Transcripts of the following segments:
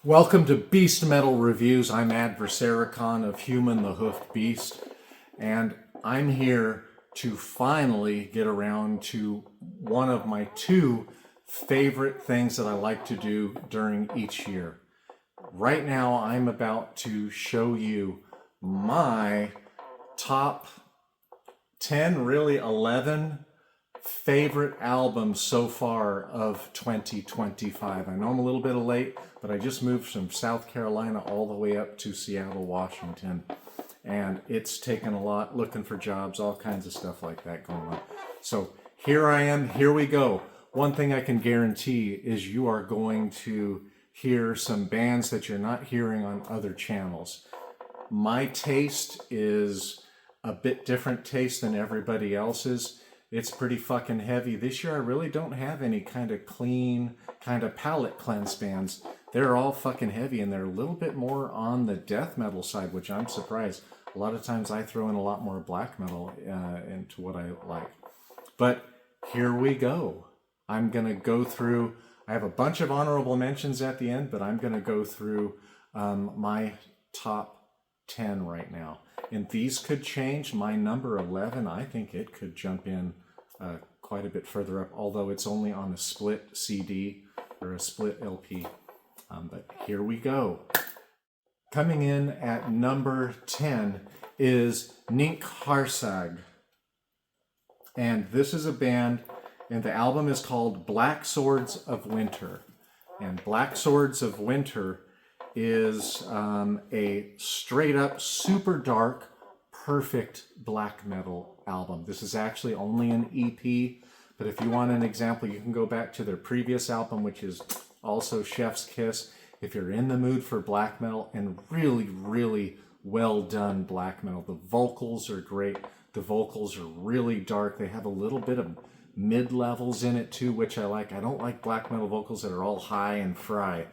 Welcome to Beast Metal Reviews. I'm Adversaricon of Human the Hoofed Beast, and I'm here to finally get around to one of my two favorite things that I like to do during each year. Right now, I'm about to show you my top 10, really 11 favorite albums so far of 2025. I know I'm a little bit late, but I just moved from South Carolina all the way up to Seattle, Washington, and it's taken a lot, looking for jobs, all kinds of stuff like that going on. So here I am, here we go. One thing I can guarantee is you are going to hear some bands that you're not hearing on other channels. My taste is a bit different taste than everybody else's. It's pretty fucking heavy. This year I really don't have any kind of clean, kind of palate cleanse bands. They're all fucking heavy, and they're a little bit more on the death metal side, which I'm surprised. A lot of times I throw in a lot more black metal into what I like. But here we go. I'm going to go through, I have a bunch of honorable mentions at the end, but I'm going to go through my top 10 right now. And these could change. My number 11, I think it could jump in quite a bit further up, although it's only on a split CD or a split LP. But here we go. Coming in at number 10 is Ninkharsag. And this is a band, and the album is called Black Swords of Winter. And Black Swords of Winter is a straight up super dark, perfect black metal album. This is actually only an EP, but if you want an example, you can go back to their previous album, which is also Chef's Kiss. If you're in the mood for black metal and really, really well done black metal, the vocals are great. The vocals are really dark. They have a little bit of mid-levels in it too, which I like. I don't like black metal vocals that are all high and fry.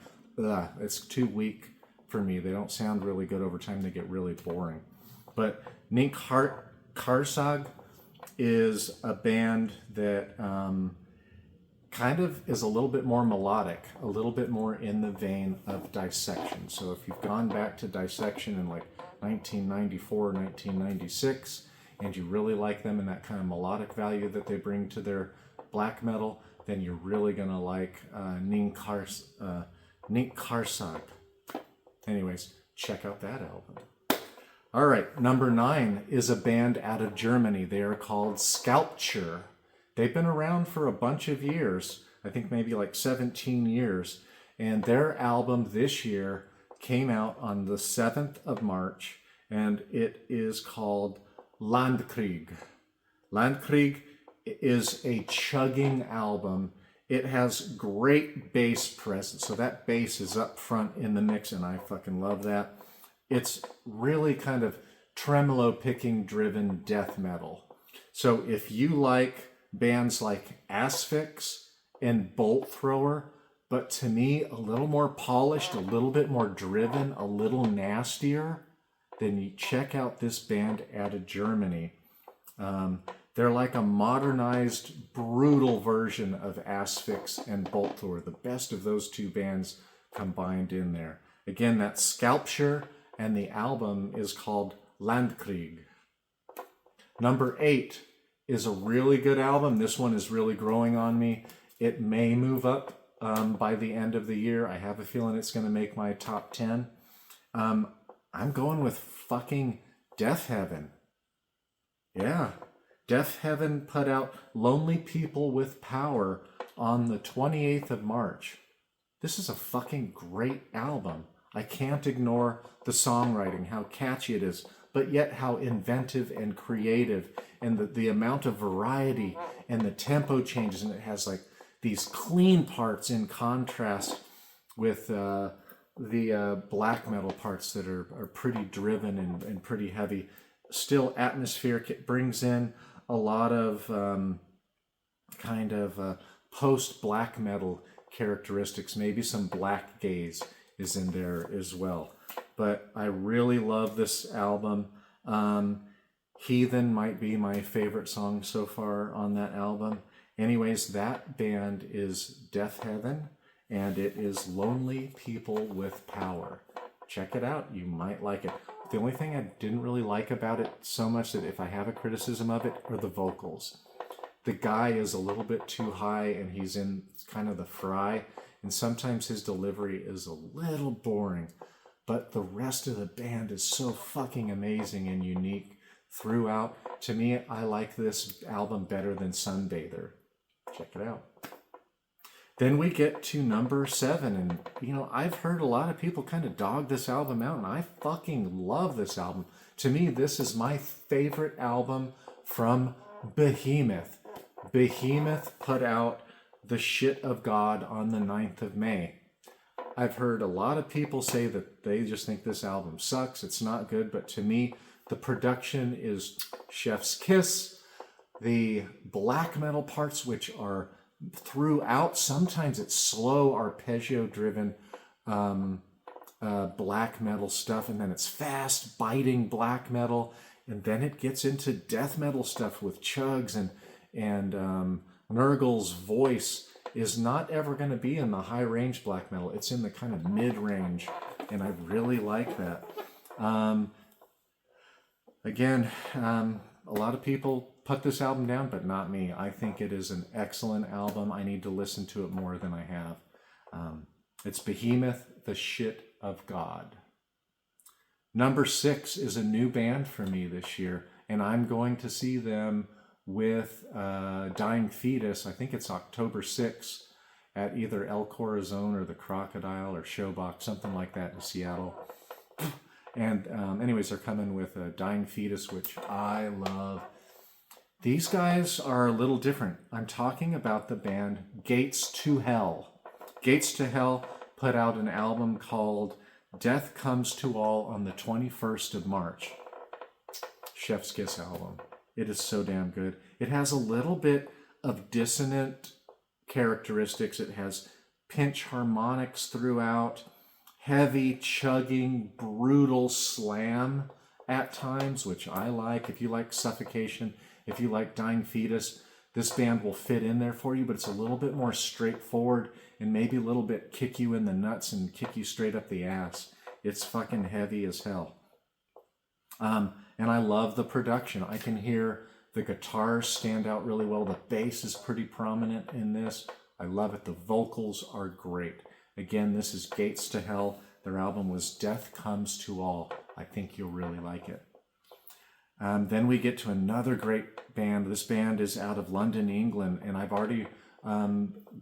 Ugh, it's too weak for me. They don't sound really good over time. They get really boring. But Ninkharsag is a band that kind of is a little bit more melodic, a little bit more in the vein of Dissection. So if you've gone back to Dissection in like 1994, 1996, and you really like them and that kind of melodic value that they bring to their black metal, then you're really going to like Ninkharsag. Anyways, check out that album. All right, number 9 is a band out of Germany. They are called Scalpture. They've been around for a bunch of years, I think maybe like 17 years, and their album this year came out on the 7th of March, and it is called Landkrieg. Landkrieg is a chugging album. It has great bass presence, so that bass is up front in the mix, and I fucking love that. It's really kind of tremolo picking driven death metal. So if you like bands like Asphyx and Bolt Thrower, but to me a little more polished, a little bit more driven, a little nastier, then you check out this band out of Germany. They're like a modernized, brutal version of Asphyx and Bolt Thrower. The best of those two bands combined in there. Again, that's Scalpture, and the album is called Landkrieg. Number 8 is a really good album. This one is really growing on me. It may move up by the end of the year. I have a feeling it's going to make my top 10. I'm going with fucking Deafheaven. Yeah. Deafheaven put out Lonely People with Power on the 28th of March. This is a fucking great album. I can't ignore the songwriting, how catchy it is, but yet how inventive and creative, and the amount of variety and the tempo changes, and it has like these clean parts in contrast with the black metal parts that are pretty driven and pretty heavy. Still atmospheric. It brings in a lot of kind of post black metal characteristics. Maybe some black gaze is in there as well. But I really love this album. Heathen might be my favorite song so far on that album. Anyways, that band is Deafheaven, and it is Lonely People with Power. Check it out. You might like it. The only thing I didn't really like about it so much, that if I have a criticism of it, are the vocals. The guy is a little bit too high, and he's in kind of the fry, and sometimes his delivery is a little boring. But the rest of the band is so fucking amazing and unique throughout. To me, I like this album better than Sunbather. Check it out. Then we get to number 7, and you know, I've heard a lot of people kind of dog this album out, and I fucking love this album. To me, this is my favorite album from Behemoth. Behemoth put out The Shit of God on the 9th of May. I've heard a lot of people say that they just think this album sucks, it's not good, but to me, the production is chef's kiss. The black metal parts, which are throughout, sometimes it's slow, arpeggio-driven black metal stuff, and then it's fast, biting black metal, and then it gets into death metal stuff with chugs, and Nurgle's voice is not ever going to be in the high-range black metal. It's in the kind of mid-range, and I really like that. Again, a lot of people put this album down, but not me. I think it is an excellent album. I need to listen to it more than I have. It's Behemoth, The Shit of God. Number 6 is a new band for me this year, and I'm going to see them with Dying Fetus. I think it's October 6th at either El Corazon or the Crocodile or Showbox, something like that in Seattle. And anyways, they're coming with Dying Fetus, which I love. These guys are a little different. I'm talking about the band Gates to Hell. Gates to Hell put out an album called Death Comes to All on the 21st of March. Chef's Kiss album. It is so damn good. It has a little bit of dissonant characteristics. It has pinch harmonics throughout, heavy chugging, brutal slam at times, which I like. If you like Suffocation, if you like Dying Fetus, this band will fit in there for you, but it's a little bit more straightforward and maybe a little bit kick you in the nuts and kick you straight up the ass. It's fucking heavy as hell. And I love the production. I can hear the guitars stand out really well. The bass is pretty prominent in this. I love it. The vocals are great. Again, this is Gates to Hell. Their album was Death Comes to All. I think you'll really like it. Then we get to another great band. This band is out of London, England, and I've already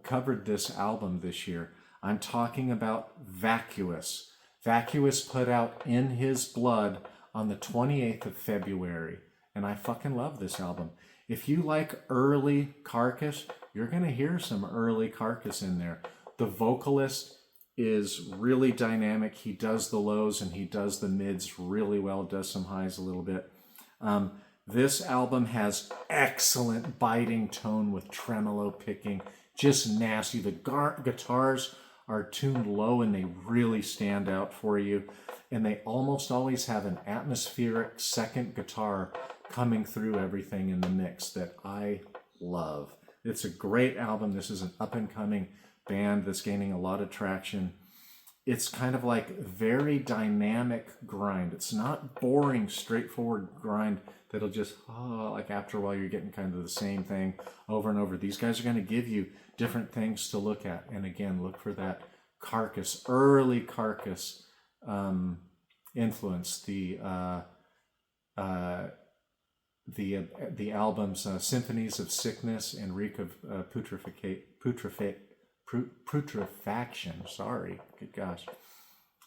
covered this album this year. I'm talking about Vacuous. Vacuous put out In His Blood on the 28th of February, and I fucking love this album. If you like early Carcass, you're going to hear some early Carcass in there. The vocalist is really dynamic. He does the lows and he does the mids really well, does some highs a little bit. This album has excellent biting tone with tremolo picking, just nasty. The guitars are tuned low and they really stand out for you. And they almost always have an atmospheric second guitar coming through everything in the mix that I love. It's a great album. This is an up-and-coming band that's gaining a lot of traction. It's kind of like very dynamic grind. It's not boring, straightforward grind that'll just, like after a while you're getting kind of the same thing over and over. These guys are going to give you different things to look at. And again, look for that Carcass, early Carcass influence. The albums Symphonies of Sickness and Reek of Putrefaction. Sorry, good gosh.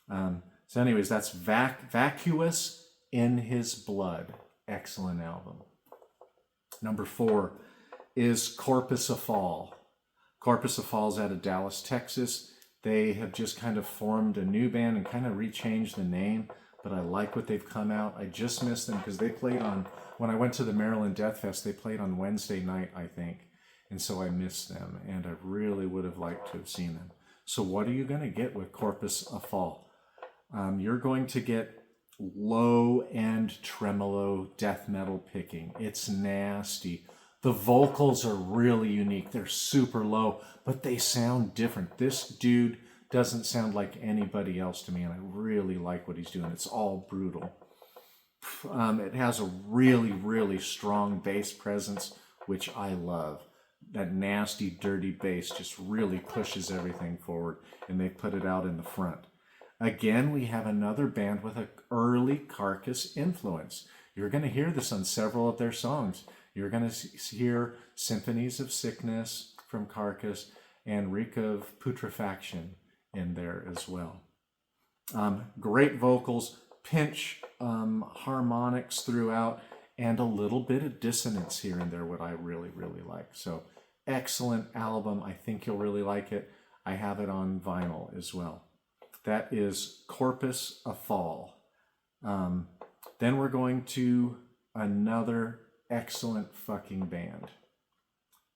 So anyways, that's Vacuous In His Blood. Excellent album. Number 4 is Corpus Offal. Corpus Offal is out of Dallas, Texas. They have just kind of formed a new band and kind of rechanged the name, but I like what they've come out. I just missed them because they played on, when I went to the Maryland Death Fest, they played on Wednesday night, I think. And so I missed them, and I really would have liked to have seen them. So what are you going to get with Corpus Offal? You're going to get low-end tremolo death metal picking. It's nasty. The vocals are really unique. They're super low, but they sound different. This dude doesn't sound like anybody else to me, and I really like what he's doing. It's all brutal. It has a really, really strong bass presence, which I love. That nasty, dirty bass just really pushes everything forward, and they put it out in the front. Again, we have another band with an early Carcass influence. You're going to hear this on several of their songs. You're going to hear Symphonies of Sickness from Carcass and Reek of Putrefaction in there as well. Great vocals, pinch harmonics throughout, and a little bit of dissonance here and there, what I really, really like. So excellent album. I think you'll really like it. I have it on vinyl as well. That is Corpus Offal. Then we're going to another excellent fucking band.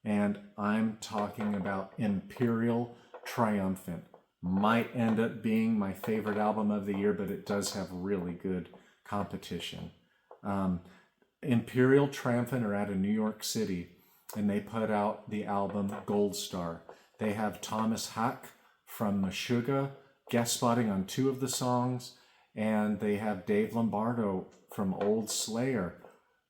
And I'm talking about Imperial Triumphant. Might end up being my favorite album of the year, but it does have really good competition. Imperial Triumphant are out of New York City, and they put out the album Gold Star. They have Thomas Hack from Meshuggah guest spotting on 2 of the songs, and they have Dave Lombardo from Old Slayer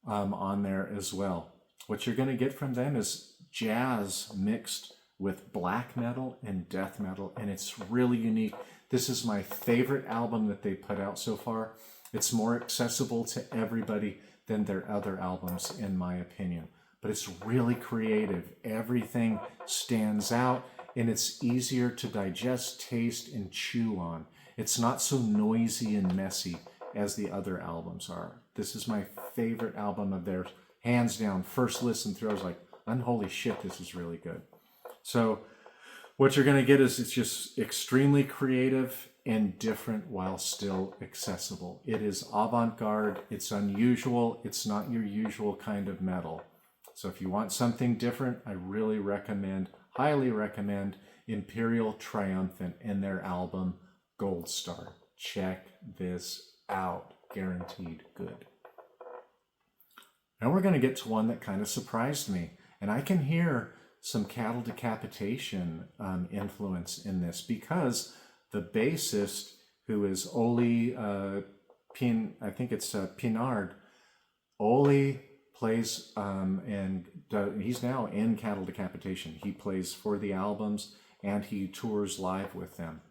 on there as well. What you're going to get from them is jazz mixed with black metal and death metal, and it's really unique. This is my favorite album that they put out so far. It's more accessible to everybody than their other albums, in my opinion. But it's really creative. Everything stands out, and it's easier to digest, taste, and chew on. It's not so noisy and messy as the other albums are. This is my favorite album of theirs, hands down. First listen through, I was like, unholy shit, this is really good. So what you're going to get is it's just extremely creative and different while still accessible. It is avant-garde, it's unusual, it's not your usual kind of metal. So if you want something different, I really recommend, highly recommend Imperial Triumphant and their album Gold Star. Check this out. Guaranteed good. Now we're going to get to one that kind of surprised me. And I can hear some cattle decapitation influence in this because the bassist, who is Oli I think it's Pinard, Oli plays he's now in Cattle Decapitation. He plays for the albums and he tours live with them.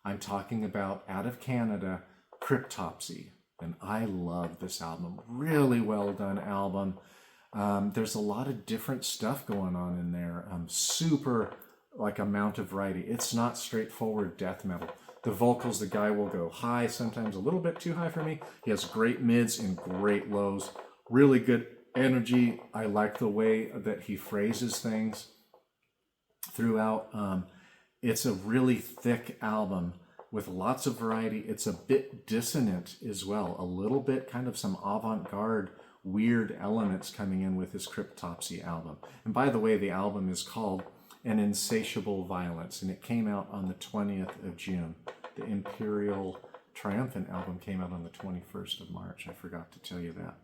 I'm talking about, out of Canada, Cryptopsy, and I love this album. Really well done album. There's a lot of different stuff going on in there. Super amount of variety. It's not straightforward death metal. The vocals, the guy will go high, sometimes a little bit too high for me. He has great mids and great lows. Really good energy. I like the way that he phrases things throughout. It's a really thick album with lots of variety. It's a bit dissonant as well. A little bit kind of some avant-garde weird elements coming in with his Cryptopsy album. And by the way, the album is called An Insatiable Violence, and it came out on the 20th of June. The Imperial Triumphant album came out on the 21st of March. I forgot to tell you that.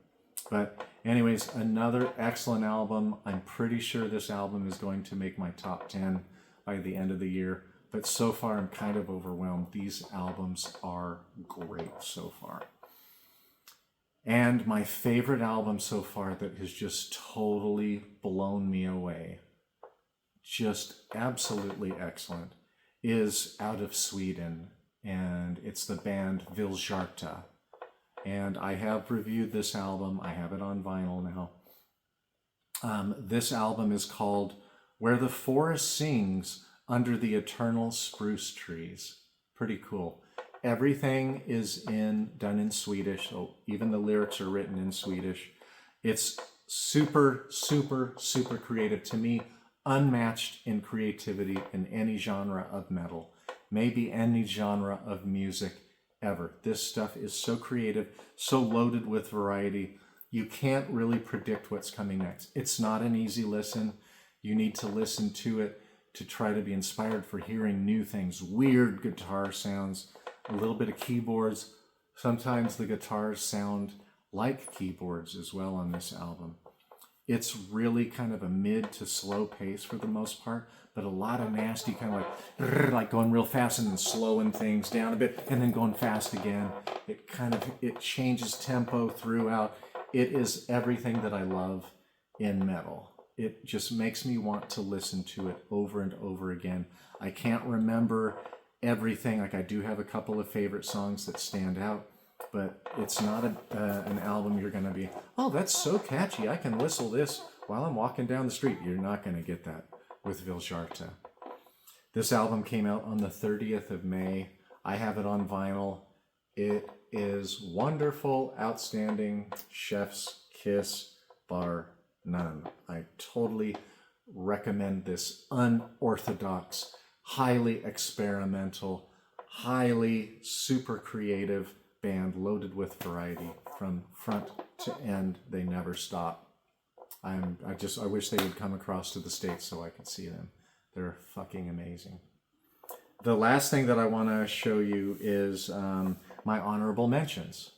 But anyways, another excellent album. I'm pretty sure this album is going to make my top 10 by the end of the year. But so far, I'm kind of overwhelmed. These albums are great so far. And my favorite album so far that has just totally blown me away, just absolutely excellent, is out of Sweden. And it's the band Vildhjarta. And I have reviewed this album. I have it on vinyl now. This album is called Where the Forest Sings Under the Eternal Spruce Trees. Pretty cool. Everything is done in Swedish, so even the lyrics are written in Swedish. It's super, super, super creative. To me, unmatched in creativity in any genre of metal, maybe any genre of music ever. This stuff is so creative, so loaded with variety. You can't really predict what's coming next. It's not an easy listen. You need to listen to it to try to be inspired for hearing new things, weird guitar sounds, a little bit of keyboards. Sometimes the guitars sound like keyboards as well on this album. It's really kind of a mid to slow pace for the most part, but a lot of nasty kind of like going real fast and then slowing things down a bit and then going fast again. It changes tempo throughout. It is everything that I love in metal. It just makes me want to listen to it over and over again. I can't remember everything. Like, I do have a couple of favorite songs that stand out, but it's not an album you're going to be, oh, that's so catchy, I can whistle this while I'm walking down the street. You're not going to get that with Vildhjarta. This album came out on the 30th of May. I have it on vinyl. It is wonderful, outstanding, chef's kiss, bar none. I totally recommend this unorthodox, highly experimental, highly super creative band loaded with variety from front to end. They never stop. I wish they would come across to the States so I could see them. They're fucking amazing. The last thing that I want to show you is my honorable mentions.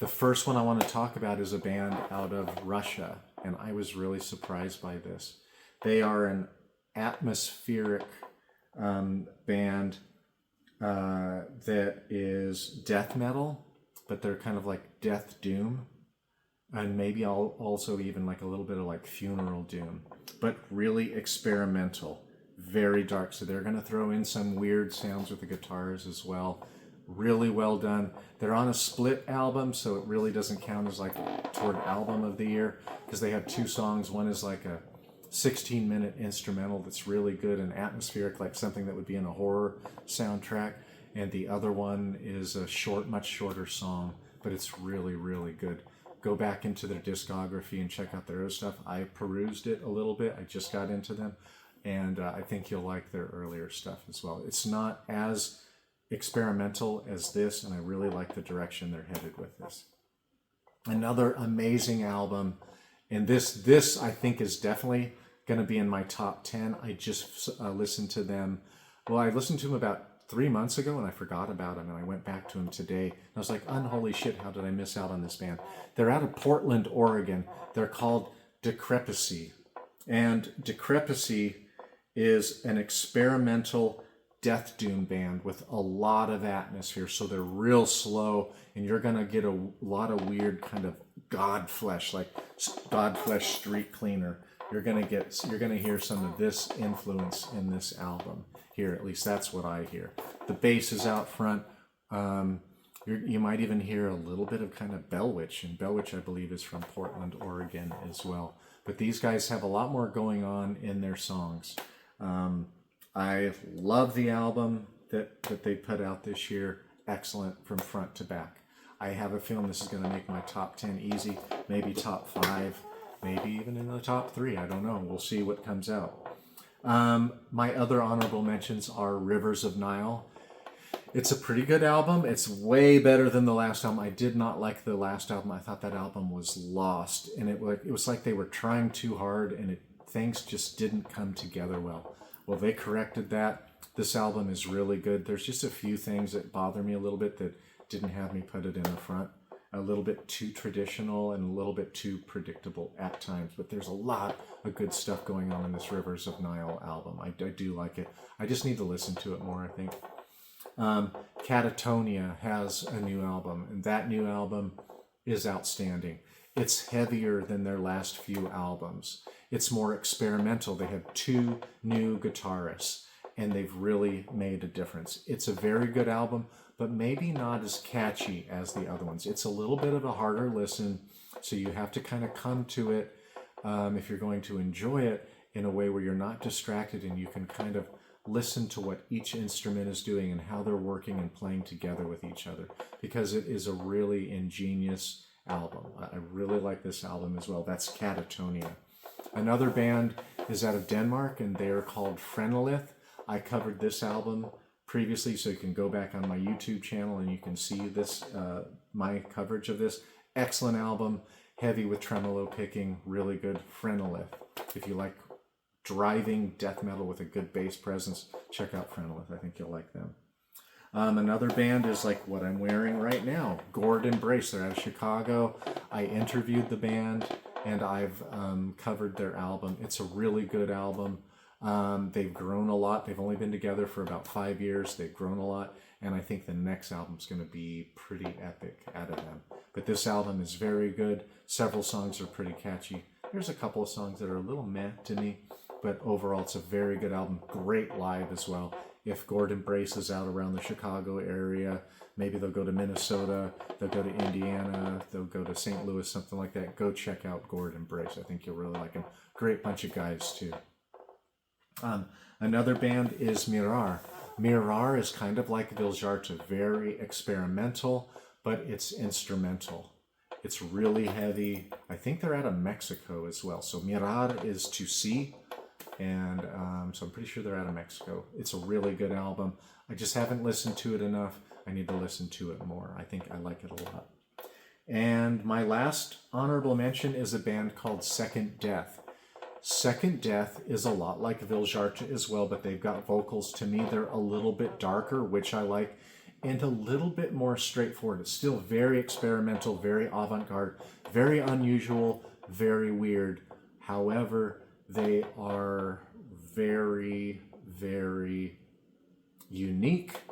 The first one I want to talk about is a band out of Russia, and I was really surprised by this. They are an atmospheric band that is death metal, but they're kind of like death doom, and maybe also even like a little bit of like funeral doom, but really experimental, very dark. So they're going to throw in some weird sounds with the guitars as well. Really well done. They're on a split album, so it really doesn't count as like toward album of the year, because they have two songs. One is like a 16-minute instrumental that's really good and atmospheric, like something that would be in a horror soundtrack, and the other one is a much shorter song, but it's really, really good. Go back into their discography and check out their other stuff. I perused it a little bit. I just got into them, and I think you'll like their earlier stuff as well. It's not as experimental as this, and I really like the direction they're headed with this. Another amazing album, and this I think is definitely going to be in my top 10. I just listened to them. Well, I listened to them about 3 months ago, and I forgot about them, and I went back to them today. And I was like, unholy shit, how did I miss out on this band? They're out of Portland, Oregon. They're called Decrepisy. And Decrepisy is an experimental death doom band with a lot of atmosphere. So they're real slow, and you're going to get a lot of weird kind of Godflesh, like Godflesh Street Cleaner. You're going to hear some of this influence in this album here. At least that's what I hear. The bass is out front. You might even hear a little bit of kind of Bellwitch, and Bellwitch I believe is from Portland, Oregon as well. But these guys have a lot more going on in their songs. I love the album that they put out this year. Excellent from front to back. I have a feeling this is going to make my top 10 easy, maybe top 5, maybe even in the top 3. I don't know. We'll see what comes out. My other honorable mentions are Rivers of Nile. It's a pretty good album. It's way better than the last album. I did not like the last album. I thought that album was lost, and it was like they were trying too hard, and things just didn't come together well. Well, they corrected that. This album is really good. There's just a few things that bother me a little bit that didn't have me put it in the front. A little bit too traditional and a little bit too predictable at times. But there's a lot of good stuff going on in this Rivers of Nile album. I do like it. I just need to listen to it more, I think. Katatonia has a new album, and that new album is outstanding. It's heavier than their last few albums. It's more experimental. They have 2 new guitarists, and they've really made a difference. It's a very good album, but maybe not as catchy as the other ones. It's a little bit of a harder listen, so you have to kind of come to it if you're going to enjoy it in a way where you're not distracted and you can kind of listen to what each instrument is doing and how they're working and playing together with each other, because it is a really ingenious album. I really like this album as well. That's Katatonia. Another band is out of Denmark, and they are called Phrenelith. I covered this album previously, so you can go back on my YouTube channel and you can see this, my coverage of this. Excellent album, heavy with tremolo picking, really good. Phrenelith. If you like driving death metal with a good bass presence, check out Phrenelith. I think you'll like them. Another band is like what I'm wearing right now, Garde. They're out of Chicago. I interviewed the band and I've covered their album. It's a really good album. They've grown a lot. They've only been together for about 5 years. They've grown a lot, and I think the next album's going to be pretty epic out of them. But this album is very good. Several songs are pretty catchy. There's a couple of songs that are a little meh to me, but overall it's a very good album. Great live as well. If Garde is out around the Chicago area, maybe they'll go to Minnesota, they'll go to Indiana, they'll go to St. Louis, something like that. Go check out Garde. I think you'll really like them. Great bunch of guys too. Another band is Mirar. Mirar is kind of like Vildhjarta, very experimental, but it's instrumental. It's really heavy. I think they're out of Mexico as well. So Mirar is to see, and so I'm pretty sure they're out of Mexico. It's a really good album. I just haven't listened to it enough. I need to listen to it more. I think I like it a lot. And my last honorable mention is a band called Second Death. Second Death is a lot like Vildhjarta as well, but they've got vocals. To me, they're a little bit darker, which I like, and a little bit more straightforward. It's still very experimental, very avant-garde, very unusual, very weird. However, they are very, very unique,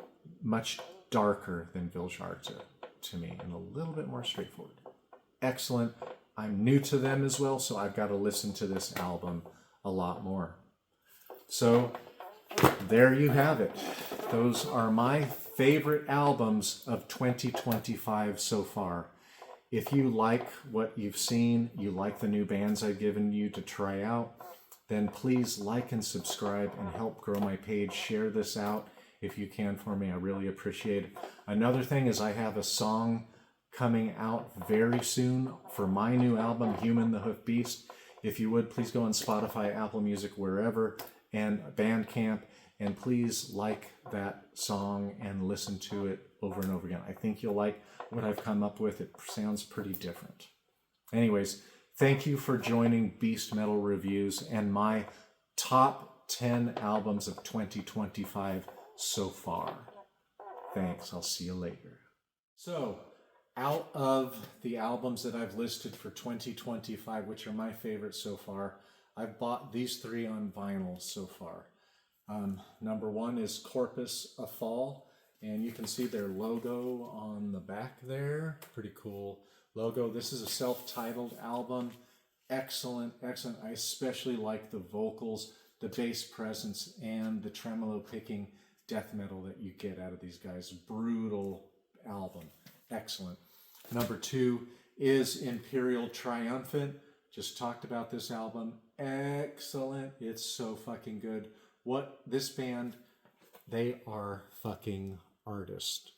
much darker than Vildhjarta to me, and a little bit more straightforward. Excellent. I'm new to them as well, so I've got to listen to this album a lot more. So there you have it. Those are my favorite albums of 2025 so far. If you like what you've seen, you like the new bands I've given you to try out, then please like and subscribe and help grow my page. Share this out if you can for me. I really appreciate it. Another thing is I have a song coming out very soon for my new album, Human the Hoof Beast. If you would, please go on Spotify, Apple Music, wherever, and Bandcamp, and please like that song and listen to it over and over again. I think you'll like what I've come up with. It sounds pretty different. Anyways, thank you for joining Beast Metal Reviews and my top 10 albums of 2025 so far. Thanks. I'll see you later. So, out of the albums that I've listed for 2025, which are my favorites so far, I've bought these 3 on vinyl so far. Number 1 is Corpus, Offal, and you can see their logo on the back there. Pretty cool logo. This is a self-titled album. Excellent, excellent. I especially like the vocals, the bass presence, and the tremolo picking death metal that you get out of these guys. Brutal album. Excellent. Number 2 is Imperial Triumphant. Just talked about this album. Excellent. It's so fucking good. This band, they are fucking artists.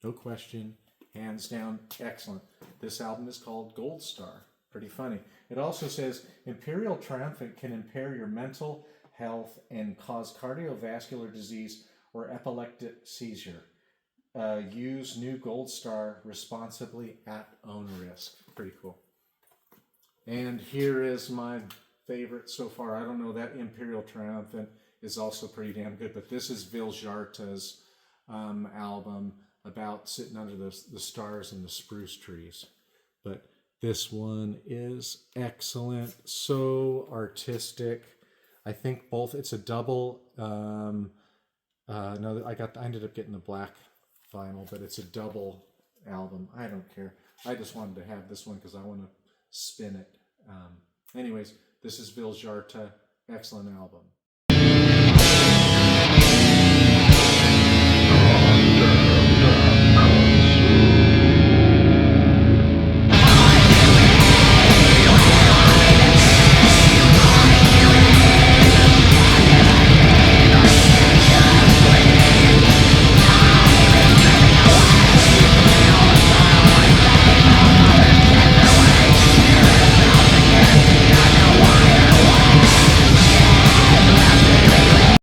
No question. Hands down. Excellent. This album is called Gold Star. Pretty funny. It also says Imperial Triumphant can impair your mental health and cause cardiovascular disease or epileptic seizure. Use new Gold Star responsibly at own risk. Pretty cool. And here is my favorite so far. I don't know, that Imperial Triumphant is also pretty damn good, but this is Vildhjarta's album about sitting under the stars and the spruce trees. But this one is excellent, so artistic. I think both, it's a double, no, I ended up getting the black vinyl, but it's a double album. I don't care. I just wanted to have this one because I want to spin it. Anyways, this is Vildhjarta. Excellent album.